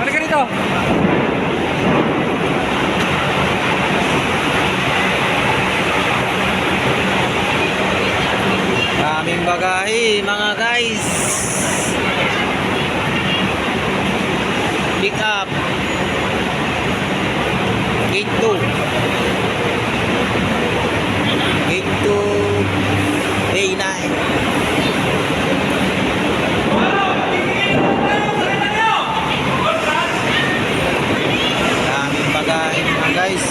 Halika dito. Daming bagahe mga guys. Pick up. Gate 2. Gate 2. A9. Daming bagahe mga guys.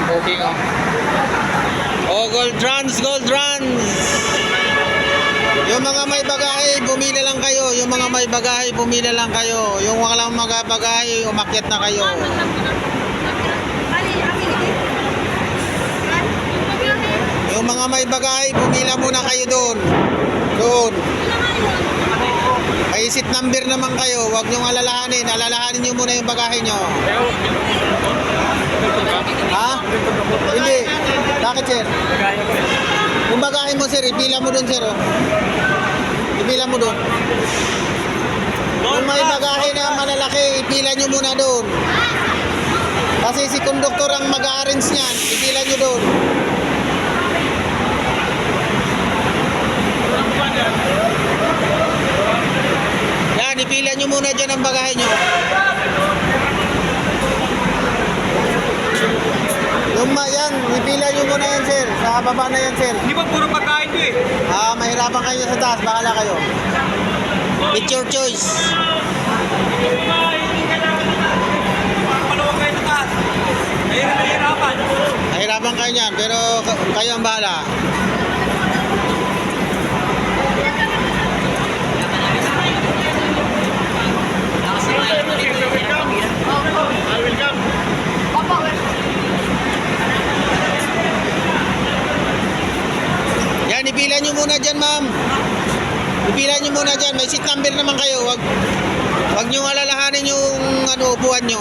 Booking oh, gold runs. Yung mga may bagahe, bumila lang kayo. Yung mga may bagahe, bumila lang kayo. Yung walang mga bagahe, umakyat na kayo. Yung mga may bagahe, bumila muna kayo doon. May seat number naman kayo. Huwag nyo alalahanin. Alalahanin nyo muna yung bagahe nyo. Ha? Hindi. Bakit, sir? Yung bagahe mo, sir, ipila mo doon, sir. Oh. Ipila mo doon. Kung may bagahe na malalaki, ipila nyo muna doon. Kasi si konduktor ang mag-arrange niyan. Ipila nyo doon. Yan, ipila nyo muna dyan ang bagahe nyo. Yan, ipila nyo muna yan, sir. Sa baba na yan, sir. Hindi ba puro pagkain ko eh? Mahirapan kayo sa taas. Bahala kayo. It's your choice. Maluwag kayo sa taas. Nahihirapan. Mahirapan kayo niyan, pero kayo ang bahala. Yan, ipila nyo muna dyan, ma'am. Ipila nyo muna dyan. May seat number naman kayo. Wag nyo alalahanin yung upuan nyo.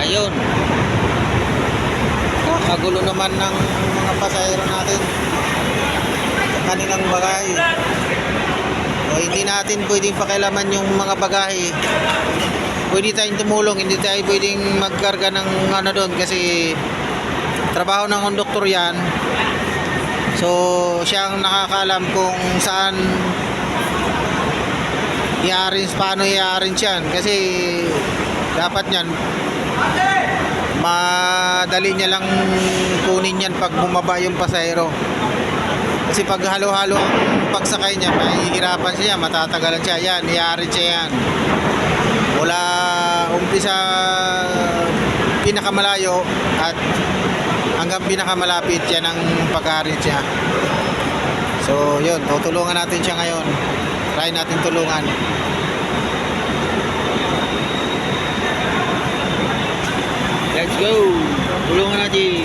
Ayun. Kagulo naman ng mga pasahero natin sa kanilang bagahe. O, hindi natin pwedeng pakialaman yung mga bagahe. Pwede tayong tumulong, hindi tayo pwedeng magkarga ng ano doon kasi trabaho ng konduktor yan. So siya ang nakakaalam kung saan i-arrange, paano i-arrange yan kasi dapat yan madali niya lang kunin yan pag bumaba yung pasahero. Kasi pag halo-halo ang pagsakay niya, mahihirapan siya, matatagalan siya. Yan, i-arrange siya yan. Mula umpisa pinakamalayo at hanggang pinakamalapit yan ang pag-arrange siya. So yun, tutulungan natin siya ngayon. Try natin tulungan. Let's go! Tulungan natin.